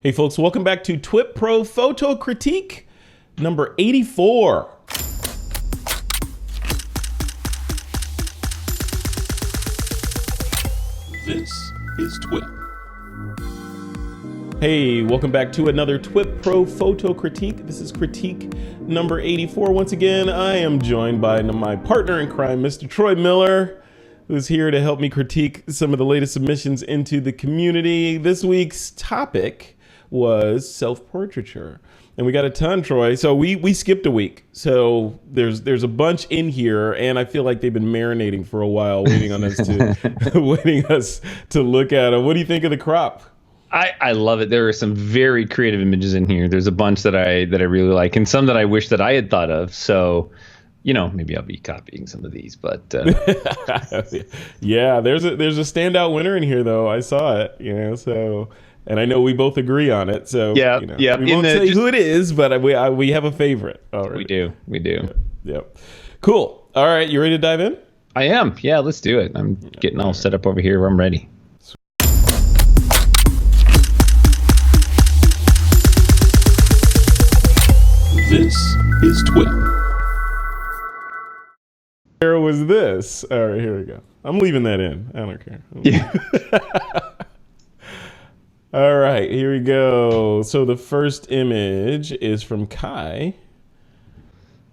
Hey folks, welcome back to TWiP Pro Photo Critique number 84. This is TWiP. Hey, welcome back to another TWiP Pro Photo Critique. This is critique number 84. Once again, I am joined by my partner in crime, Mr. Troy Miller, who's here to help me critique some of the latest submissions into the community. This week's topic was self-portraiture, and we got a ton, Troy. So we skipped a week, so there's a bunch in here, and I feel like they've been marinating for a while, waiting on us to waiting us to look at them. What do you think of the crop? I love it. There are some very creative images in here. There's a bunch that I really like, and some that I wish that I had thought of. So, you know, maybe I'll be copying some of these, but yeah, there's a standout winner in here, though. I saw it, so. And I know we both agree on it, so yeah. We won't say who it is, but we have a favorite already. We do. Yep. Cool. All right, you ready to dive in? I am. Yeah, let's do it. I'm getting all set up over here. I'm ready. This is TWiP. Where was this? All right, here we go. I'm leaving that in. I don't care. Yeah. All right, here we go. So the first image is from Kai.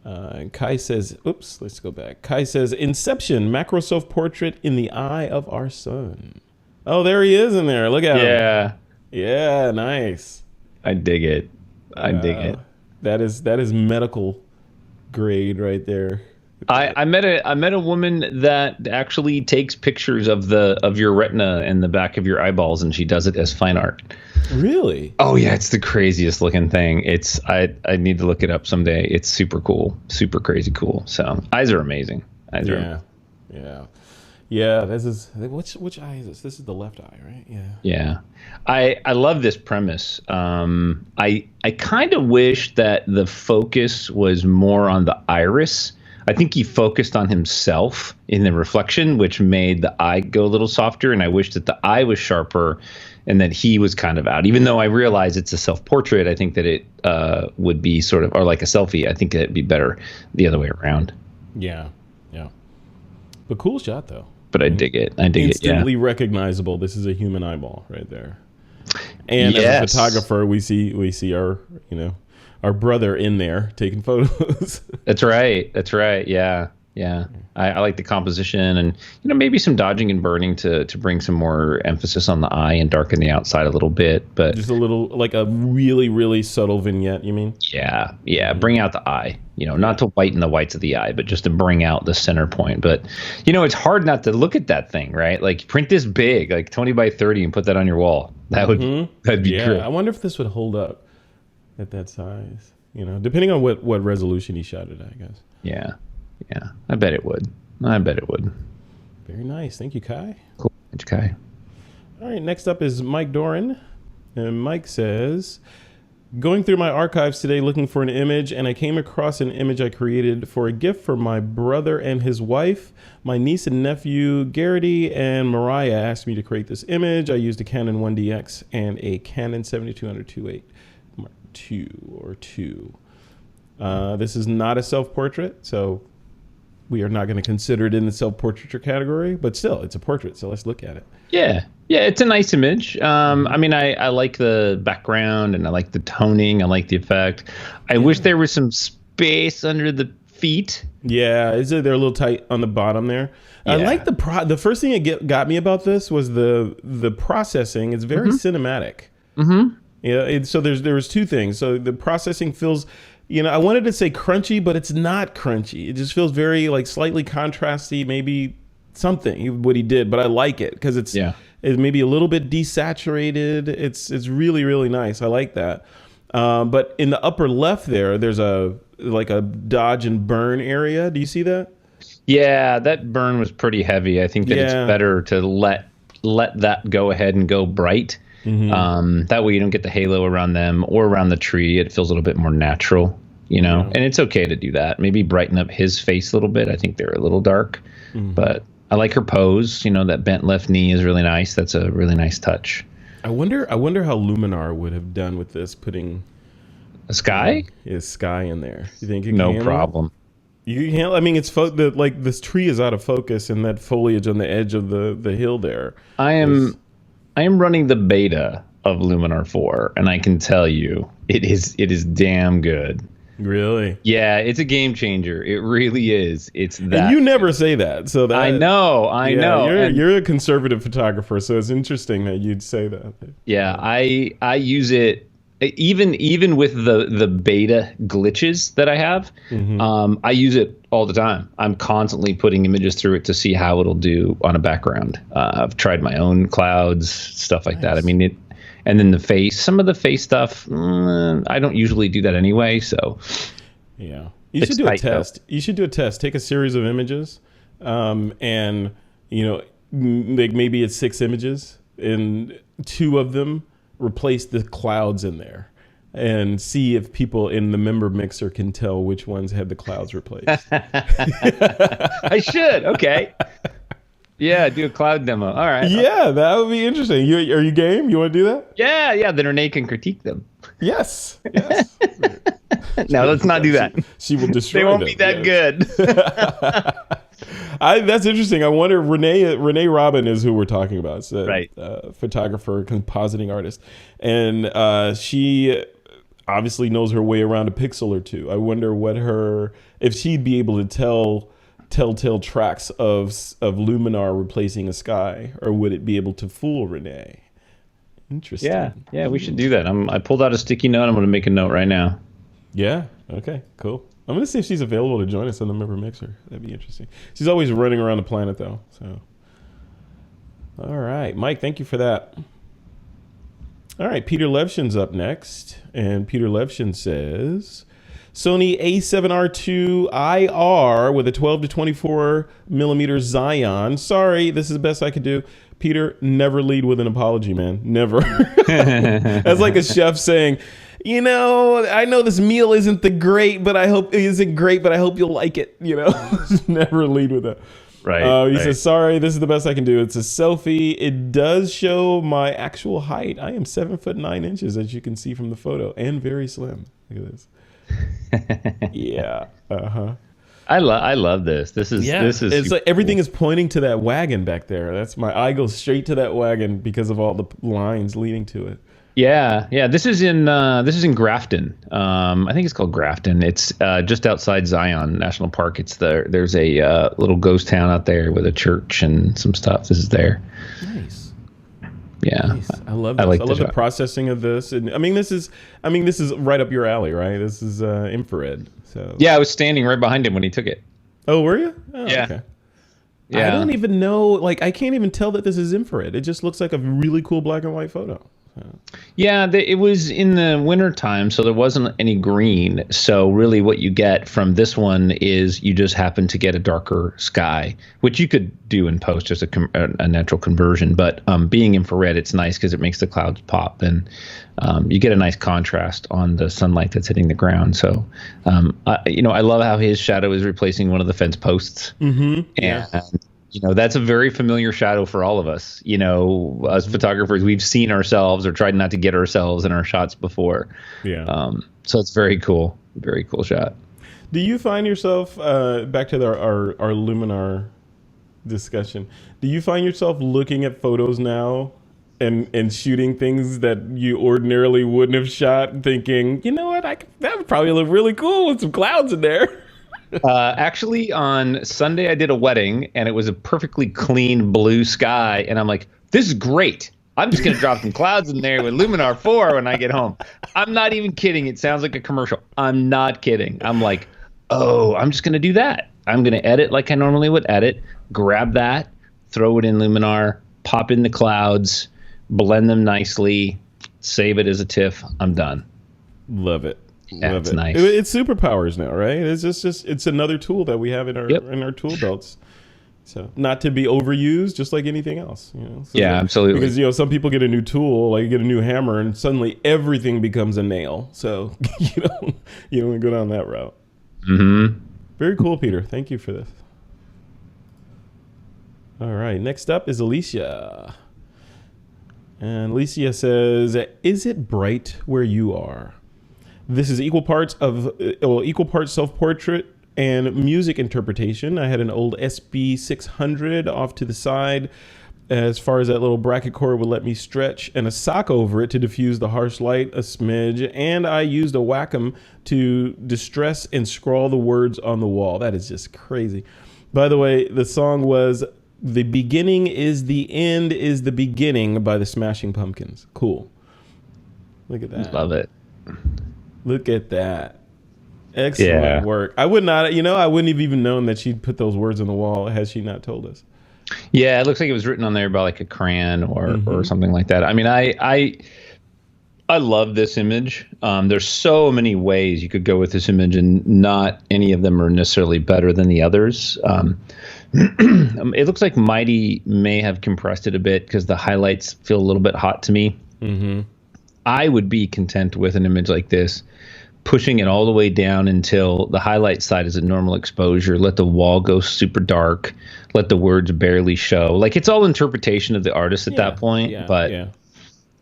And Kai says, oops, let's go back. Kai says, Inception, macro self-portrait in the eye of our sun. Oh, there he is in there. Look at him. Yeah, nice. I dig it. I dig it. That is medical grade right there. I met a woman that actually takes pictures of your retina and the back of your eyeballs, and she does it as fine art. Really? Oh yeah, it's the craziest looking thing. I need to look it up someday. It's super cool, super crazy cool. So eyes are amazing. Yeah. This is which eye is this? This is the left eye, right? Yeah. Yeah. I love this premise. I kind of wish that the focus was more on the iris. I think he focused on himself in the reflection, which made the eye go a little softer. And I wish that the eye was sharper and that he was kind of out. Even though I realize it's a self-portrait, I think that it would be sort of, or like a selfie, I think it'd be better the other way around. Yeah. But cool shot, though. But I dig it. Instantly recognizable. This is a human eyeball right there. And as a photographer, we see our, our brother in there taking photos. That's right. Yeah. I like the composition and, maybe some dodging and burning to bring some more emphasis on the eye and darken the outside a little bit. But just a little, like a really, really subtle vignette, you mean? Yeah. Bring out the eye, not to whiten the whites of the eye, but just to bring out the center point. But, it's hard not to look at that thing, right? Like print this big, like 20 by 30 and put that on your wall. That'd be great. I wonder if this would hold up at that size, depending on what resolution he shot it at, I guess. Yeah. I bet it would. Very nice. Thank you, Kai. Cool. Thanks, Kai. All right. Next up is Mike Doran. And Mike says, going through my archives today looking for an image, and I came across an image I created for a gift for my brother and his wife. My niece and nephew, Garrity and Mariah, asked me to create this image. I used a Canon 1DX and a Canon 7200 Mark II or II. This is not a self-portrait, so we are not going to consider it in the self-portraiture category, but still, it's a portrait, so let's look at it. Yeah, it's a nice image. I like the background, and I like the toning. I like the effect. I wish there was some space under the feet. Yeah, they're a little tight on the bottom there. Yeah. I like the first thing that got me about this was the processing. It's very cinematic. Mm-hmm. Yeah, so there was two things. So the processing feels... I wanted to say crunchy, but it's not crunchy. It just feels very like slightly contrasty, maybe something what he did, but I like it because it's maybe a little bit desaturated. It's really, really nice. I like that. But in the upper left there's a dodge and burn area. Do you see that? Yeah, that burn was pretty heavy. I think that it's better to let that go ahead and go bright. Mm-hmm. That way you don't get the halo around them or around the tree. It feels a little bit more natural, and it's okay to do that. Maybe brighten up his face a little bit. I think they're a little dark, but I like her pose. That bent left knee is really nice. That's a really nice touch. I wonder how Luminar would have done with this, putting A sky? His sky in there. You think you can No handle it? problem. You can. I mean, it's like this tree is out of focus, and that foliage on the edge of the hill there. I am running the beta of Luminar 4, and I can tell you it is damn good. Really? Yeah, it's a game changer. It really is. It's that. And you never say that, so that I know. You're a conservative photographer, so it's interesting that you'd say that. Yeah, I use it even with the beta glitches that I have. I use it all the time. I'm constantly putting images through it to see how it'll do on a background. I've tried my own clouds, stuff like that. I mean, and then some of the face stuff, I don't usually do that anyway. So yeah, you should do a test. You should do a test. Take a series of images, and like maybe it's 6 images, and 2 of them replace the clouds in there, and see if people in the member mixer can tell which ones had the clouds replaced. I should. Okay. Yeah, do a cloud demo. All right. Yeah, that would be interesting. Are you game? You want to do that? Yeah. Then Renee can critique them. Yes. No, let's not do that. She will destroy them. They won't be that good. That's interesting. I wonder. Renee Robin is who we're talking about. It's a right. Photographer, compositing artist, and she obviously knows her way around a pixel or two. I wonder if she'd be able to tell telltale tracks of Luminar replacing a sky, or would it be able to fool Renee? Interesting. Yeah, we should do that. I pulled out a sticky note. I'm going to make a note right now. Yeah. Okay. Cool. I'm going to see if she's available to join us on the member mixer. That'd be interesting. She's always running around the planet though. So. All right, Mike. Thank you for that. All right, Peter Levshin's up next, and Peter Levshin says, Sony A7R II IR with a 12 to 24 millimeter Xeon. Sorry, this is the best I could do. Peter, never lead with an apology, man. Never. That's like a chef saying, I know this meal isn't great, but I hope you'll like it. Never lead with that. Right. He says, sorry, this is the best I can do. It's a selfie. It does show my actual height. I am 7'9", as you can see from the photo, and very slim. Look at this. Yeah. I love this. This is it's like everything is pointing to that wagon back there. That's my eye goes straight to that wagon because of all the lines leading to it. Yeah. This is in Grafton. I think it's called Grafton. It's just outside Zion National Park. There's a little ghost town out there with a church and some stuff. This is there. Nice. Yeah, nice. I love this. I love the processing of this, and this is right up your alley, right? This is infrared. So yeah, I was standing right behind him when he took it. Oh, were you? Oh, yeah. Okay. Yeah. I don't even know. Like, I can't even tell that this is infrared. It just looks like a really cool black and white photo. Yeah, it was in the winter time, so there wasn't any green. So really what you get from this one is you just happen to get a darker sky, which you could do in post, just a natural conversion. But being infrared, it's nice because it makes the clouds pop, and you get a nice contrast on the sunlight that's hitting the ground. So, I love how his shadow is replacing one of the fence posts. Mm-hmm. And that's a very familiar shadow for all of us. As photographers, we've seen ourselves or tried not to get ourselves in our shots before. Yeah. So it's very cool. Very cool shot. Do you find yourself, back to our Luminar discussion, do you find yourself looking at photos now and shooting things that you ordinarily wouldn't have shot, thinking, you know what, that would probably look really cool with some clouds in there? Actually, on Sunday, I did a wedding, and it was a perfectly clean blue sky. And I'm like, this is great. I'm just going to drop some clouds in there with Luminar 4 when I get home. I'm not even kidding. It sounds like a commercial. I'm not kidding. I'm like, I'm just going to do that. I'm going to edit like I normally would edit, grab that, throw it in Luminar, pop in the clouds, blend them nicely, save it as a TIFF. I'm done. Love it. Yeah, it's nice. It's superpowers now, right? It's just it's another tool that we have in our tool belts. So not to be overused, just like anything else. So absolutely. Because some people get a new tool, like you get a new hammer, and suddenly everything becomes a nail. So you don't go down that route. Mm-hmm. Very cool, Peter. Thank you for this. All right, next up is Alicia. And Alicia says, "Is it bright where you are?" This is equal parts self-portrait and music interpretation. I had an old SB 600 off to the side as far as that little bracket cord would let me stretch, and a sock over it to diffuse the harsh light a smidge. And I used a Wacom to distress and scrawl the words on the wall. That is just crazy. By the way, the song was "The Beginning is the End is the Beginning" by the Smashing Pumpkins. Cool. Look at that. Love it. Look at that. Excellent work. I would not, I wouldn't have even known that she'd put those words on the wall had she not told us. Yeah, it looks like it was written on there by like a crayon or something like that. I mean, I love this image. There's so many ways you could go with this image, and not any of them are necessarily better than the others. It looks like Mighty may have compressed it a bit because the highlights feel a little bit hot to me. Mm-hmm. I would be content with an image like this, pushing it all the way down until the highlight side is a normal exposure. Let the wall go super dark. Let the words barely show. Like, it's all interpretation of the artist at that point. But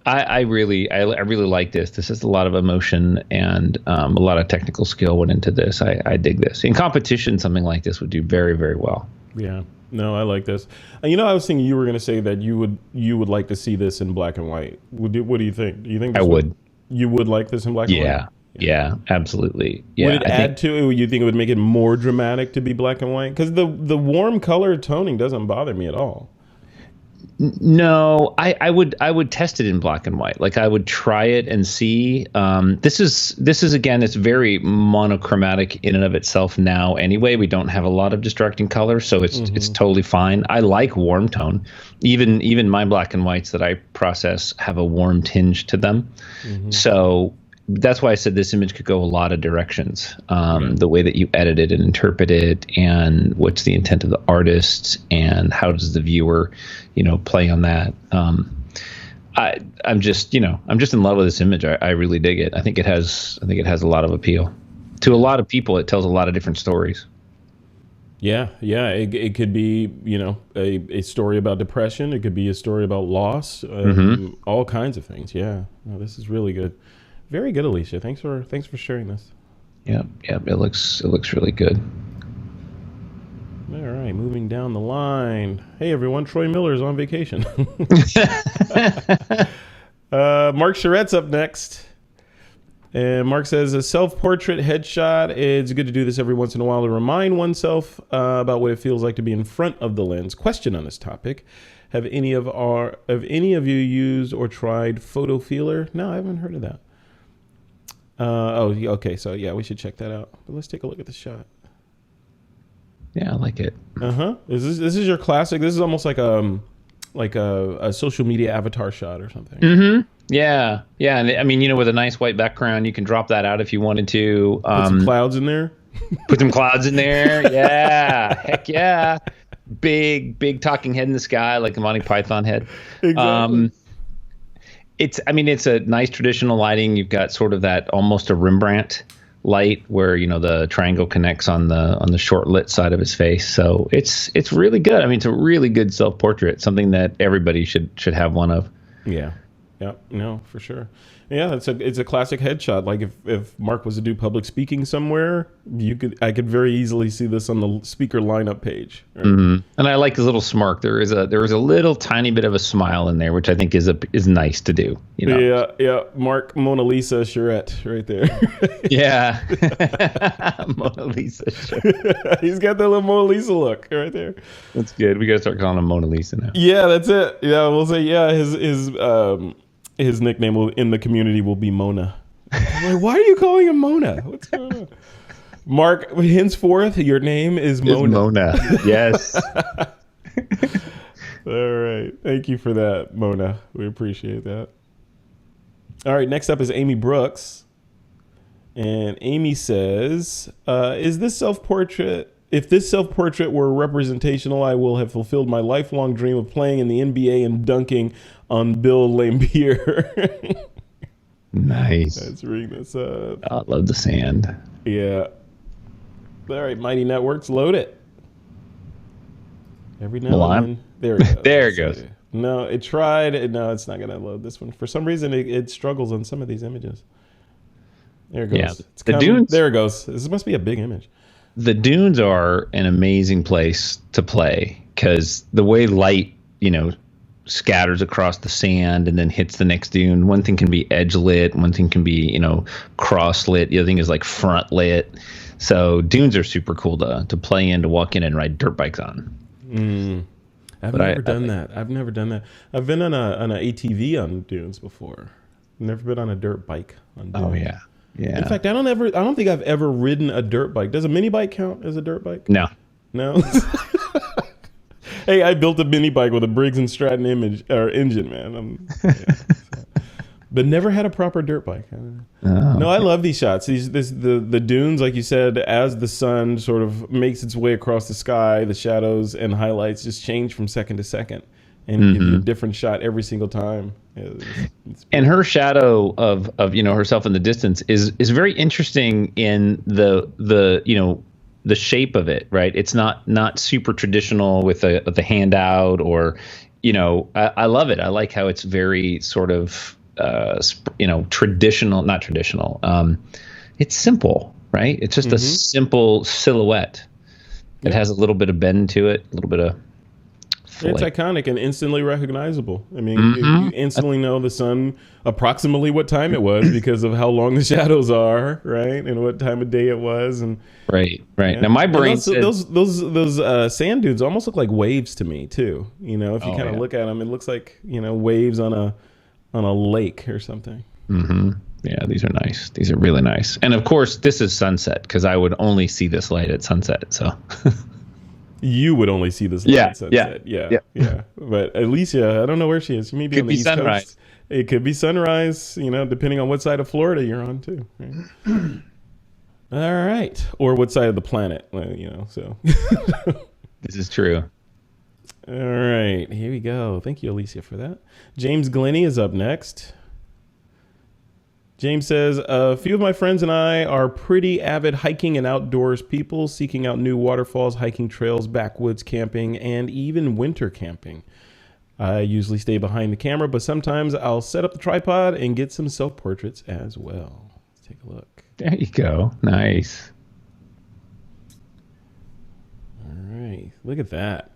I really like this. This has a lot of emotion, and a lot of technical skill went into this. I dig this. In competition, something like this would do very, very well. Yeah. No, I like this. I was thinking you were going to say that you would like to see this in black and white. What do you think? Do you think I would? You would like this in black and white? Yeah, absolutely. Yeah, would it add to it? Would you think it would make it more dramatic to be black and white? Because the warm color toning doesn't bother me at all. No, I would test it in black and white. Like, I would try it and see. This is again, it's very monochromatic in and of itself now. Anyway, we don't have a lot of distracting color, so it's totally fine. I like warm tone. Even my black and whites that I process have a warm tinge to them. So that's why I said this image could go a lot of directions. The way that you edit it and interpret it, and what's the intent of the artist, and how does the viewer, play on that. I'm just in love with this image. I really dig it. I think it has a lot of appeal to a lot of people. It tells a lot of different stories. Yeah. It could be, a story about depression. It could be a story about loss. All kinds of things. Yeah. No, this is really good. Very good, Alicia. Thanks for sharing this. Yep. It looks really good. All right, moving down the line. Hey everyone, Troy Miller's on vacation. Mark Charette's up next. And Mark says, a self-portrait headshot. It's good to do this every once in a while to remind oneself about what it feels like to be in front of the lens. Question on this topic. Have any of you used or tried Photo Feeler? No, I haven't heard of that. Okay. So yeah, we should check that out. But let's take a look at the shot. Yeah, I like it. This is your classic. This is almost like a social media avatar shot or something. Yeah. And I mean, with a nice white background, you can drop that out if you wanted to. Put some clouds in there. Yeah. Heck yeah. Big talking head in the sky, like a Monty Python head. Exactly. It's a nice traditional lighting. You've got sort of that almost a Rembrandt light where the triangle connects on the short lit side of his face. So it's really good. I mean, it's a really good self-portrait, something that everybody should have one of. Yeah. No, for sure. Yeah, it's a classic headshot. Like if Mark was to do public speaking somewhere, I could very easily see this on the speaker lineup page. Right? And I like his little smirk. There is a little tiny bit of a smile in there, which I think is nice to do. Yeah. Mark Mona Lisa Charette right there. Yeah, Mona Lisa Charette. He's got that little Mona Lisa look right there. That's good. We got to start calling him Mona Lisa now. Yeah, that's it. Yeah, we'll say his nickname in the community will be Mona. I'm like, why are you calling him Mona? What's going on? Mark, henceforth, your name is Mona. Yes. All right. Thank you for that, Mona. We appreciate that. All right. Next up is Amy Brooks. And Amy says, if this self-portrait were representational, I will have fulfilled my lifelong dream of playing in the NBA and dunking on Bill Laimbeer. Nice. Let's read this up. I love the sand. Yeah. All right, Mighty Networks, load it. Every now and then. There it goes. There it goes. No, it tried. No, it's not going to load this one. For some reason, it struggles on some of these images. There it goes. Yeah, It's coming. Dunes. There it goes. This must be a big image. The dunes are an amazing place to play because the way light, scatters across the sand and then hits the next dune. One thing can be edge lit. One thing can be, cross lit. The other thing is like front lit. So dunes are super cool to play in, to walk in and ride dirt bikes on. I've never done that. I've been on an ATV on dunes before. Never been on a dirt bike on dunes. Oh yeah. Yeah. In fact, I don't think I've ever ridden a dirt bike. Does a mini bike count as a dirt bike? No. Hey, I built a mini bike with a Briggs and Stratton engine, man. But never had a proper dirt bike. No, I love these shots. The dunes, like you said, as the sun sort of makes its way across the sky, the shadows and highlights just change from second to second, and give you a different shot every single time. And her shadow of herself in the distance is very interesting in the shape of it, right? It's not super traditional with the handout or, I love it. I like how it's very sort of, traditional, not traditional. It's simple, right? It's just a simple silhouette. It has a little bit of bend to it, a little bit of It's iconic and instantly recognizable. I mean, you instantly know the sun, approximately what time it was because of how long the shadows are, right? And what time of day it was. And right. Yeah. Now my brain those sand dunes almost look like waves to me too. If you kind of look at them, it looks like, waves on a lake or something. Yeah, these are nice. These are really nice. And of course, this is sunset because I would only see this light at sunset. So you would only see this light at sunset. Yeah. But Alicia, I don't know where she is. She may be on the East Coast. It could be sunrise, depending on what side of Florida you're on too. Right? All right. Or what side of the planet, so. This is true. All right. Here we go. Thank you, Alicia, for that. James Glennie is up next. James says, a few of my friends and I are pretty avid hiking and outdoors people, seeking out new waterfalls, hiking trails, backwoods camping, and even winter camping. I usually stay behind the camera, but sometimes I'll set up the tripod and get some self-portraits as well. Let's take a look. There you go. Nice. All right. Look at that.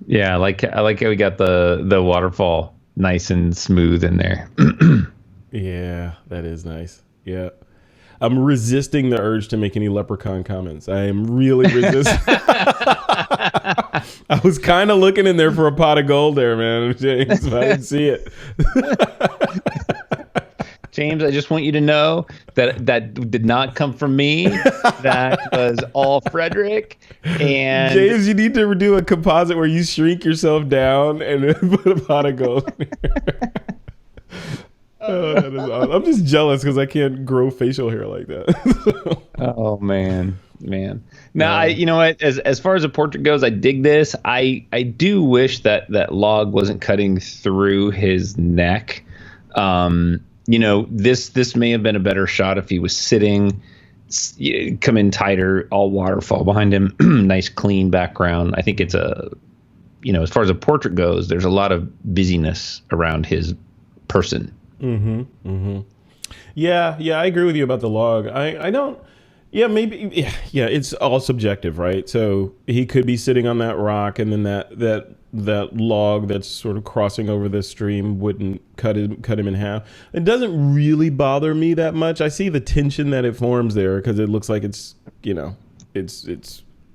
Yeah, I like how we got the waterfall nice and smooth in there. Yeah, that is nice. Yeah. I'm resisting the urge to make any leprechaun comments. I am really resisting. I was kind of looking in there for a pot of gold there, man, James, but I didn't see it. James, I just want you to know that did not come from me. That was all Frederick. And James, you need to do a composite where you shrink yourself down and then put a pot of gold in there. Oh, that is awesome. I'm just jealous because I can't grow facial hair like that. Oh man. Now, you know what? As far as a portrait goes, I dig this. I do wish that log wasn't cutting through his neck. This may have been a better shot if he was sitting, come in tighter, all waterfall behind him, nice clean background. I think it's as far as a portrait goes, there's a lot of busyness around his person. Yeah, I agree with you about the log. I don't. Yeah, maybe. Yeah, it's all subjective, right? So he could be sitting on that rock, and then that log that's sort of crossing over the stream wouldn't cut him in half. It doesn't really bother me that much. I see the tension that it forms there because it looks like it's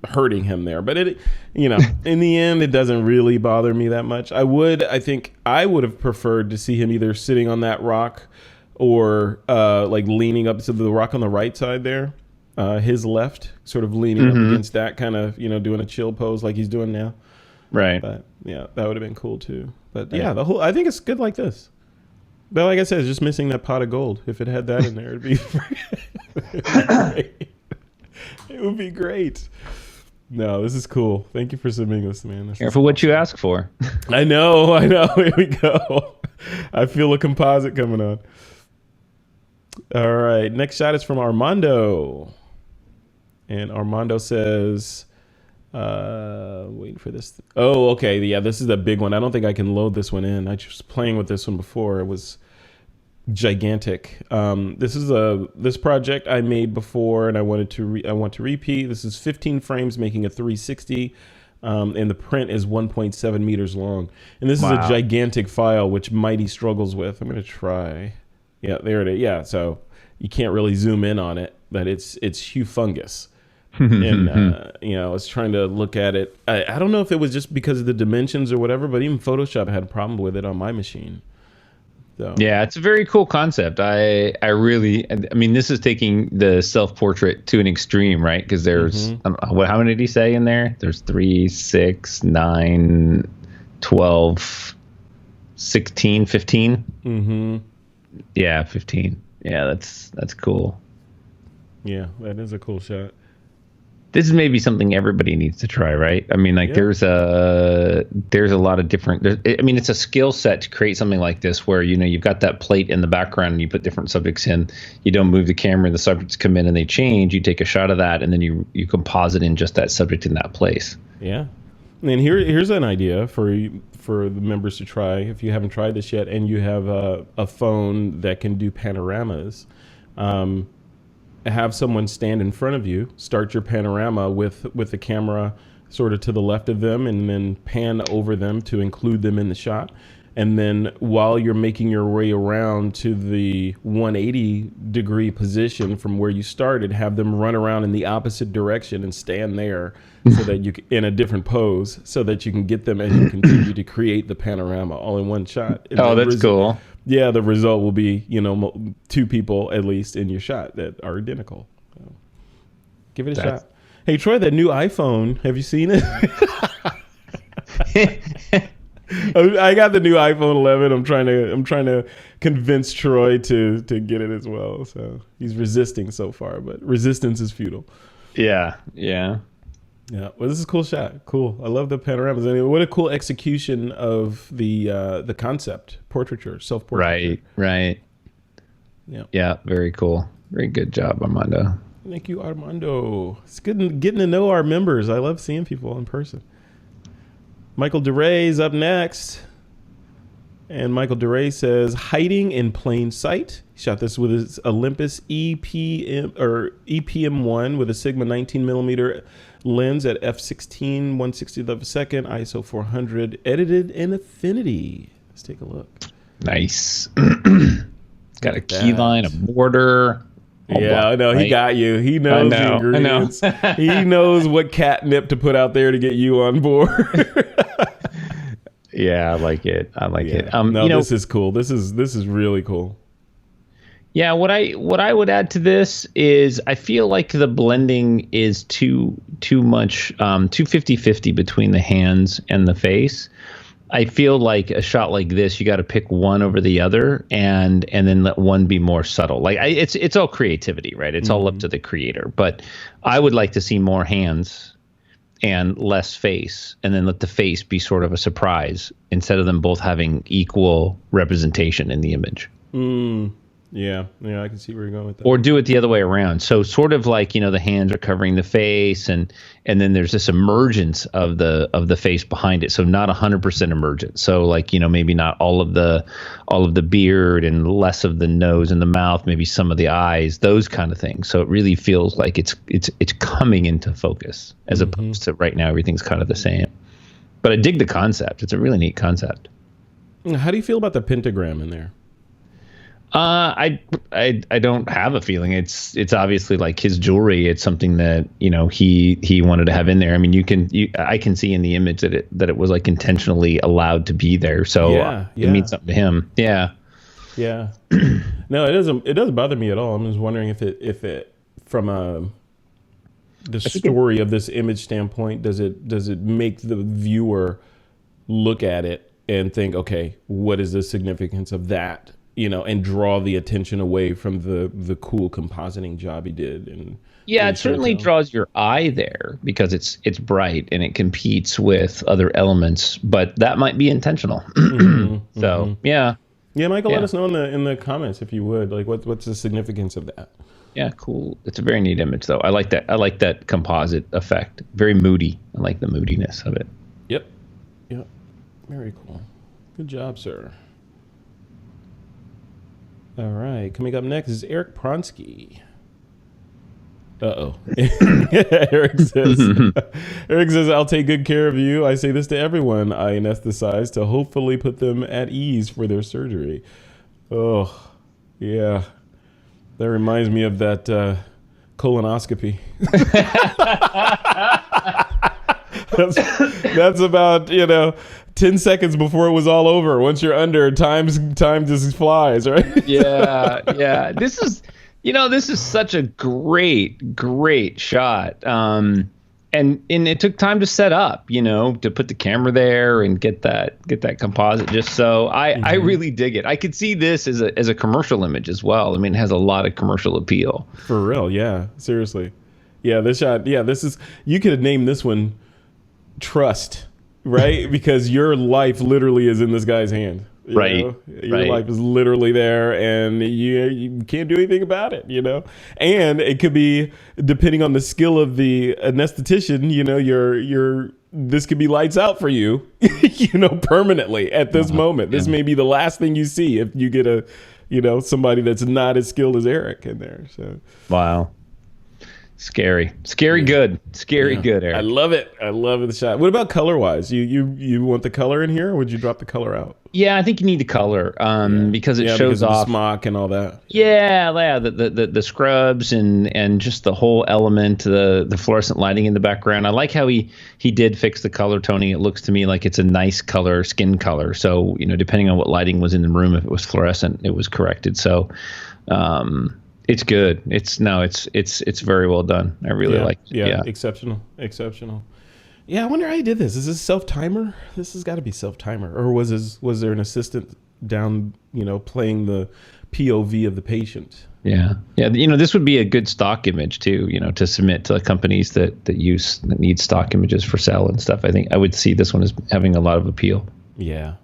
hurting him there, but it in the end it doesn't really bother me that much. I think I would have preferred to see him either sitting on that rock or like leaning up to the rock on the right side there, his left, sort of leaning up against that, kind of doing a chill pose like he's doing now. Right. But yeah, that would have been cool too. But yeah, I think it's good like this. But like I said, it's just missing that pot of gold. If it had that in there, it'd be great. It would be great. No, this is cool. Thank you for submitting this, man. Careful what you ask for. I know. Here we go. I feel a composite coming on. All right. Next shot is from Armando. And Armando says, Waiting for this. Oh, okay. Yeah, this is a big one. I don't think I can load this one in. I was playing with this one before. It was gigantic. This project I made before, and I want to repeat. This is 15 frames making a 360, and the print is 1.7 meters long. And this is a gigantic file, which Mighty struggles with. I'm going to try. Yeah, there it is. Yeah, so you can't really zoom in on it, but it's humongous. And I was trying to look at it. I don't know if it was just because of the dimensions or whatever, but even Photoshop had a problem with it on my machine. So. Yeah, it's a very cool concept. I mean, this is taking the self-portrait to an extreme, right? Because there's how many did he say in there? There's 3, 6, 9, 12, 16, 15. Yeah, 15. Yeah, that's cool. Yeah, that is a cool shot. This is maybe something everybody needs to try, right? I mean, like there's a lot of different. I mean, it's a skill set to create something like this, where you've got that plate in the background and you put different subjects in. You don't move the camera, the subjects come in and they change. You take a shot of that, and then you composite in just that subject in that place. Yeah, and here's an idea for the members to try if you haven't tried this yet, and you have a phone that can do panoramas. Have someone stand in front of you, start your panorama with the camera sort of to the left of them, and then pan over them to include them in the shot. And then while you're making your way around to the 180 degree position from where you started, have them run around in the opposite direction and stand there so that you in a different pose, so that you can get them as you continue to create the panorama all in one shot. And that's cool. Yeah, the result will be, 2 people at least in your shot that are identical. So give it a shot. Hey, Troy, that new iPhone, have you seen it? I got the new iPhone 11. I'm trying to convince Troy to get it as well. So he's resisting so far, but resistance is futile. Yeah. Yeah, well, this is a cool shot. Cool. I love the panoramas. I mean, what a cool execution of the concept, portraiture, self-portraiture. Right. Yeah, very cool. Very good job, Armando. Thank you, Armando. It's good getting to know our members. I love seeing people in person. Michael DeRay is up next. And Michael DeRay says, hiding in plain sight. He shot this with his Olympus EPM1 with a Sigma 19 millimeter lens at f16, 1/60th of a second, ISO 400, edited in Affinity. Let's take a look. Nice. Got a key line, a border. Yeah, I know. Right? He got you. He knows the ingredients. He knows what catnip to put out there to get you on board. Yeah, I like it. This is cool. This is really cool. Yeah, what I would add to this is I feel like the blending is too much, too 50-50 between the hands and the face. I feel like a shot like this, you got to pick one over the other, and then let one be more subtle. Like it's all creativity, right? It's all up to the creator. But I would like to see more hands and less face, and then let the face be sort of a surprise instead of them both having equal representation in the image. Yeah, I can see where you're going with that. Or do it the other way around. So sort of like, the hands are covering the face, and then there's this emergence of the face behind it. So not 100% emergent. So like, maybe not all of the beard and less of the nose and the mouth, maybe some of the eyes, those kind of things. So it really feels like it's coming into focus, as opposed to right now everything's kind of the same. But I dig the concept. It's a really neat concept. How do you feel about the pentagram in there? I don't have a feeling. It's obviously like his jewelry. It's something that he wanted to have in there. I mean, I can see in the image that it was like intentionally allowed to be there. So it means something to him. Yeah. No, it doesn't bother me at all. I'm just wondering if it from the story of this image standpoint, does it make the viewer look at it and think, okay, what is the significance of that? And draw the attention away from the cool compositing job he did. And it certainly draws your eye there because it's bright and it competes with other elements, but that might be intentional. Yeah. Yeah, Michael, let us know in the comments if you would. Like, what's the significance of that? Yeah, cool. It's a very neat image, though. I like that. I like that composite effect. Very moody. I like the moodiness of it. Yep. Very cool. Good job, sir. All right. Coming up next is Eric Pronsky. Uh-oh. Eric says, I'll take good care of you. I say this to everyone I anesthetize to hopefully put them at ease for their surgery. Oh, yeah. That reminds me of that colonoscopy. that's about 10 seconds before it was all over. Once you're under, time just flies, right? Yeah. This is such a great shot. And it took time to set up, to put the camera there and get that composite just so. I really dig it. I could see this as a commercial image as well. I mean, it has a lot of commercial appeal. For real, yeah. Seriously. Yeah, this shot, you could have named this one Trust, right? Because your life literally is in this guy's hand. Your life is literally there, and you can't do anything about it, And it could be, depending on the skill of the anesthetician, this could be lights out for you, permanently at this moment. This may be the last thing you see if you get somebody that's not as skilled as Eric in there. So wow. Scary good, Eric. I love it. The shot. What about color wise? You want the color in here, or would you drop the color out? Yeah, I think you need the color because it shows off the smock and all that. Yeah, the scrubs and just the whole element, the fluorescent lighting in the background. I like how he did fix the color toning. It looks to me like it's a nice color, skin color. So depending on what lighting was in the room, if it was fluorescent, it was corrected. So. It's good. It's very well done. I really like it. Yeah, exceptional. Yeah, I wonder how he did this. Is this self-timer? This has got to be self-timer. Or was there an assistant down, playing the POV of the patient? Yeah. This would be a good stock image too, to submit to companies that need stock images for sale and stuff. I think I would see this one as having a lot of appeal. Yeah.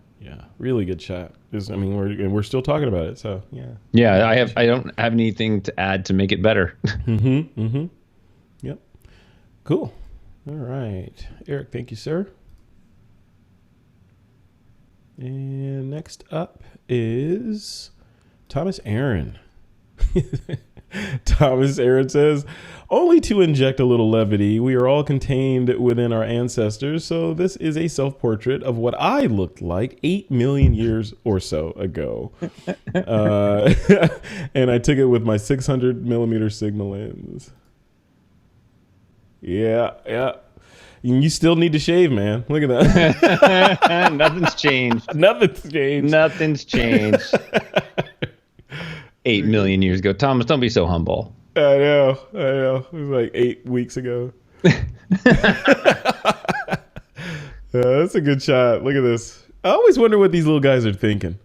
Really good shot. We're still talking about it, so yeah. Yeah, I don't have anything to add to make it better. Yep. Cool. All right. Eric, thank you, sir. And next up is Thomas Aaron. Thomas Aaron says, only to inject a little levity, we are all contained within our ancestors, so this is a self-portrait of what I looked like 8 million years or so ago. And I took it with my 600 millimeter Sigma lens. Yeah. You still need to shave, man. Look at that. Nothing's changed. Nothing's changed. 8 million years ago. Thomas, don't be so humble. I know. It was like 8 weeks ago. That's a good shot. Look at this. I always wonder what these little guys are thinking.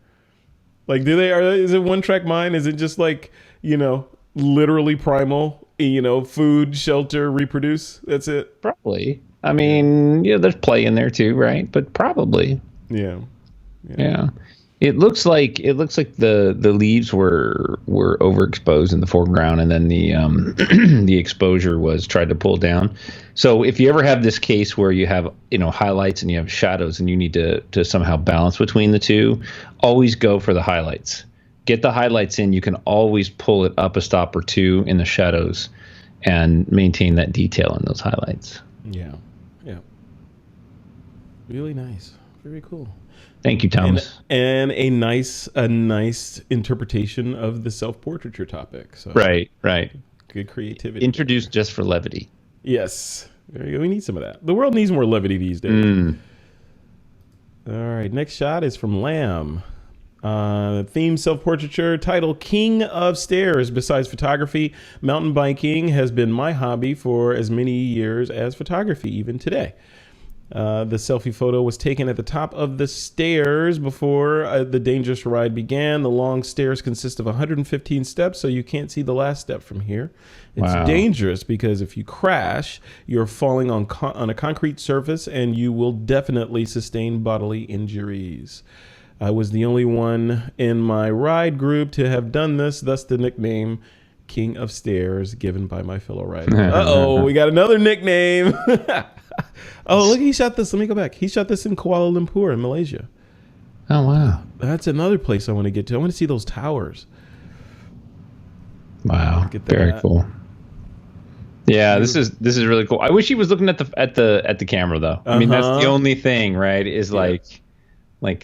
Like, is it one track mind? Is it just like, literally primal, food, shelter, reproduce? That's it? Probably. I mean, there's play in there too, right? But probably. Yeah. It looks like the leaves were overexposed in the foreground, and then the exposure was tried to pull down. So if you ever have this case where you have highlights and you have shadows, and you need to somehow balance between the two, always go for the highlights. Get the highlights in. You can always pull it up a stop or two in the shadows, and maintain that detail in those highlights. Yeah. Really nice. Very cool. Thank you, Thomas. And a nice interpretation of the self-portraiture topic. So Right. Good creativity. Introduced just for levity. Yes. There you go. We need some of that. The world needs more levity these days. All right. Next shot is from Lamb. Theme self-portraiture, title King of Stairs. Besides photography, mountain biking has been my hobby for as many years as photography, even today. The selfie photo was taken at the top of the stairs before the dangerous ride began. The long stairs consist of 115 steps, so you can't see the last step from here. It's dangerous because if you crash, you're falling on a concrete surface, and you will definitely sustain bodily injuries. I was the only one in my ride group to have done this, thus the nickname King of Stairs given by my fellow rider. Uh-oh, we got another nickname. Oh, look, he shot this. Let me go back. He shot this in Kuala Lumpur in Malaysia. Oh, wow. That's another place I want to get to. I want to see those towers. Wow. Very cool. Yeah, this is really cool. I wish he was looking at the camera though. I mean, that's the only thing, right? Is like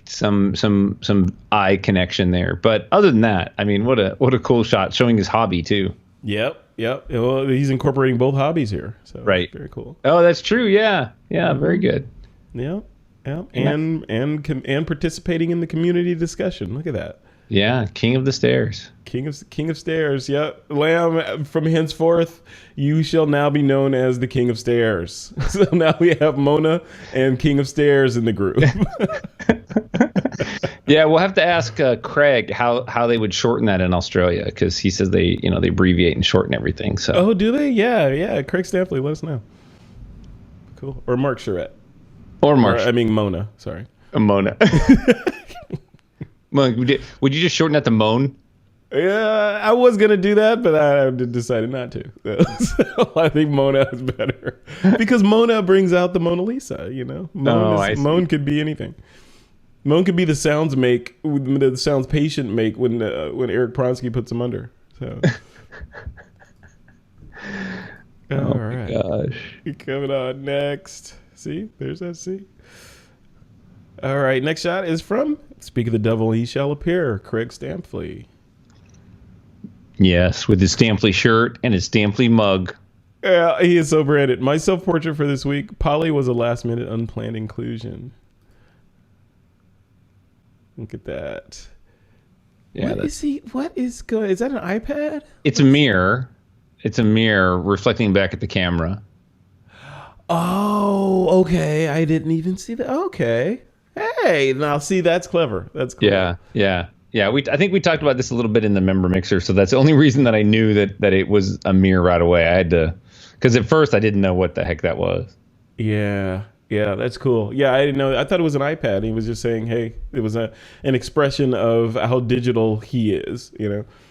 some eye connection there. But other than that, I mean, what a cool shot showing his hobby too. Yep. Well, he's incorporating both hobbies here. So right. Very cool. Oh, that's true. Yeah. Very good. Yeah. And participating in the community discussion. Look at that. Yeah, King of the Stairs. King of Stairs. Yep. Lamb, from henceforth, you shall now be known as the King of Stairs. So now we have Mona and King of Stairs in the group. Yeah, we'll have to ask Craig how they would shorten that in Australia, because he says they abbreviate and shorten everything. So. Oh, do they? Yeah. Craig Stampley, let us know. Cool. Or Mark Charette. Mona. Sorry. Mona. Would you just shorten that to Moan? Yeah, I was going to do that, but I decided not to. So I think Mona is better. Because Mona brings out the Mona Lisa, Moan could be anything. Moan could be the sounds patient make when Eric Pronsky puts him under. So. All right. Gosh. Coming on next. See? There's that C. All right. Next shot is from Speak of the Devil, He Shall Appear, Craig Stampley. Yes, with his Stampley shirt and his Stampley mug. Yeah, he is so branded. My self-portrait for this week, Polly was a last-minute unplanned inclusion. Look at that. Yeah, what is going? Is that an iPad? It's a mirror. It's a mirror reflecting back at the camera. Oh, okay. I didn't even see that. Okay. Hey, now see, that's clever. That's cool. Yeah. I think we talked about this a little bit in the member mixer, so that's the only reason that I knew that it was a mirror right away. I had to, because at first I didn't know what the heck that was. Yeah, that's cool. Yeah, I didn't know. I thought it was an iPad. He was just saying, hey, it was an expression of how digital he is.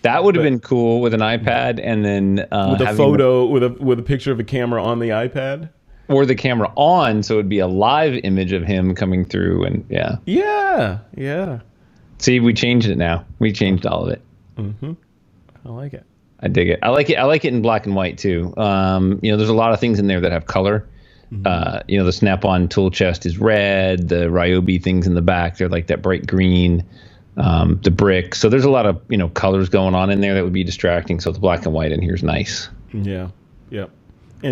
That would have been cool with an iPad, and then with a photo with a picture of a camera on the iPad. Or the camera on, so it'd be a live image of him coming through, and yeah. See, we changed it now. We changed all of it. Mm-hmm. I like it. I dig it. I like it in black and white too. There's a lot of things in there that have color. Mm-hmm. The Snap-on tool chest is red. The Ryobi things in the back, they're like that bright green. The brick. So there's a lot of colors going on in there that would be distracting. So the black and white in here is nice. Yeah. And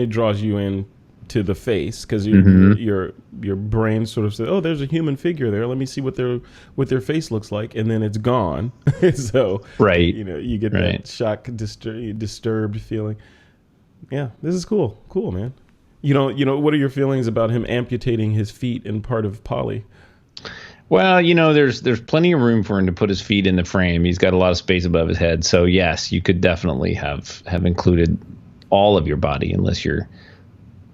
it draws you in to the face, because your brain sort of says, oh, there's a human figure there, let me see what their face looks like, and then it's gone. So right, you get that shock, disturbed feeling. Yeah, this is cool, man. What are your feelings about him amputating his feet in part of Polly? Well, there's plenty of room for him to put his feet in the frame. He's got a lot of space above his head, so yes, you could definitely have included all of your body, unless you're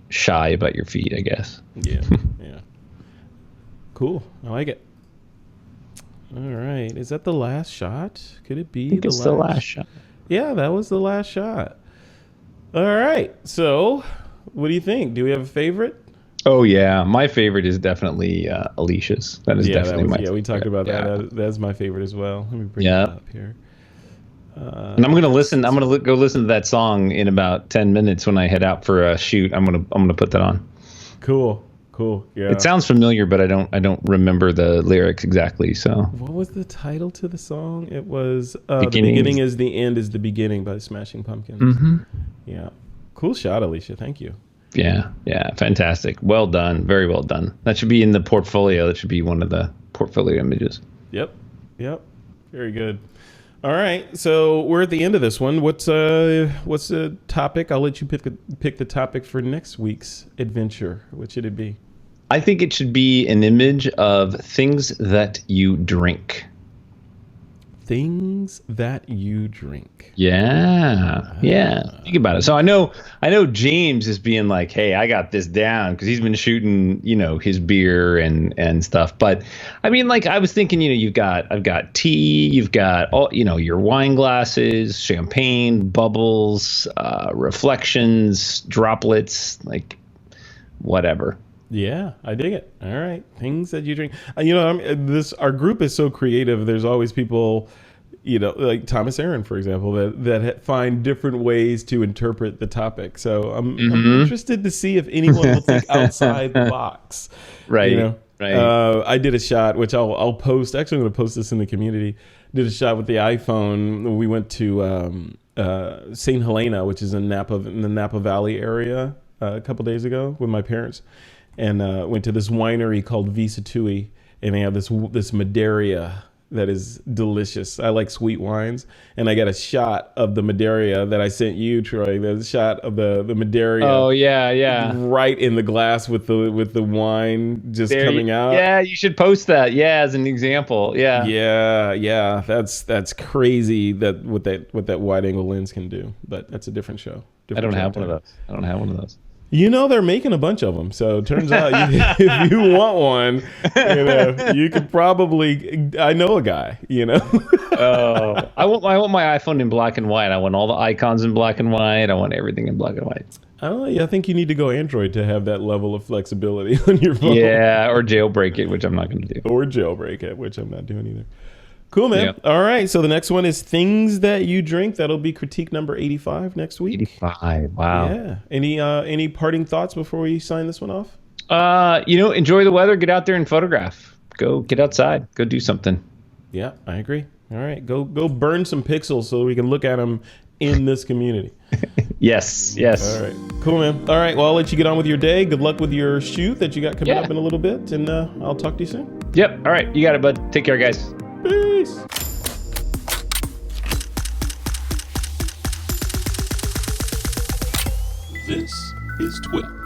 shy about your feet, I guess. Yeah. Cool. I like it. All right. Is that the last shot? Could it be? I think it's the last shot. Yeah, that was the last shot. All right. So, what do you think? Do we have a favorite? Oh yeah, my favorite is definitely Alicia's. That is definitely my favorite. Yeah, we talked about that. That's my favorite as well. Let me bring it up here. And I'm gonna listen. I'm gonna go listen to that song in about 10 minutes when I head out for a shoot. I'm gonna put that on. Cool. Yeah. It sounds familiar, but I don't remember the lyrics exactly. So. What was the title to the song? It was "The Beginning is the End is the Beginning" by the Smashing Pumpkins. Mm-hmm. Yeah. Cool shot, Alicia. Thank you. Yeah. Fantastic. Well done. Very well done. That should be in the portfolio. That should be one of the portfolio images. Yep. Very good. All right, so we're at the end of this one. What's the topic? I'll let you pick the topic for next week's adventure. What should it be? I think it should be an image of things that you drink. Things that you drink. Yeah. Think about it. So I know James is being like, hey, I got this down because he's been shooting, his beer and stuff. But I mean, like I was thinking, I've got tea, you've got all, your wine glasses, champagne, bubbles, reflections, droplets, like whatever. Yeah, I dig it. All right, things that you drink. Our group is so creative. There's always people, like Thomas Aaron, for example, that find different ways to interpret the topic. So I'm interested to see if anyone will think outside the box. Right. Right. I did a shot, which I'll post. Actually, I'm going to post this in the community. Did a shot with the iPhone. We went to St. Helena, which is in the Napa Valley area, a couple days ago with my parents. And went to this winery called Visa Tui, and they have this Madeira that is delicious. I like sweet wines, and I got a shot of the Madeira that I sent you, Troy. There's a shot of the Madeira. Oh yeah, right in the glass with the wine just coming out. Yeah, you should post that. Yeah, as an example. Yeah. That's crazy that what that wide angle lens can do. But that's a different show. I don't have one of those. They're making a bunch of them. So it turns out if you want one, you could probably. I know a guy. I want my iPhone in black and white. I want all the icons in black and white. I want everything in black and white. I think you need to go Android to have that level of flexibility on your phone. Yeah, or jailbreak it, which I'm not going to do. Or jailbreak it, which I'm not doing either. Cool, man. Yep. All right. So the next one is things that you drink. That'll be critique number 85 next week. 85. Wow. Yeah. Any parting thoughts before we sign this one off? Enjoy the weather. Get out there and photograph. Go get outside. Go do something. Yeah, I agree. All right. Go burn some pixels so we can look at them in this community. Yes. All right. Cool, man. All right. Well, I'll let you get on with your day. Good luck with your shoot that you got coming up in a little bit. And I'll talk to you soon. Yep. All right. You got it, bud. Take care, guys. Peace. This is TWiP.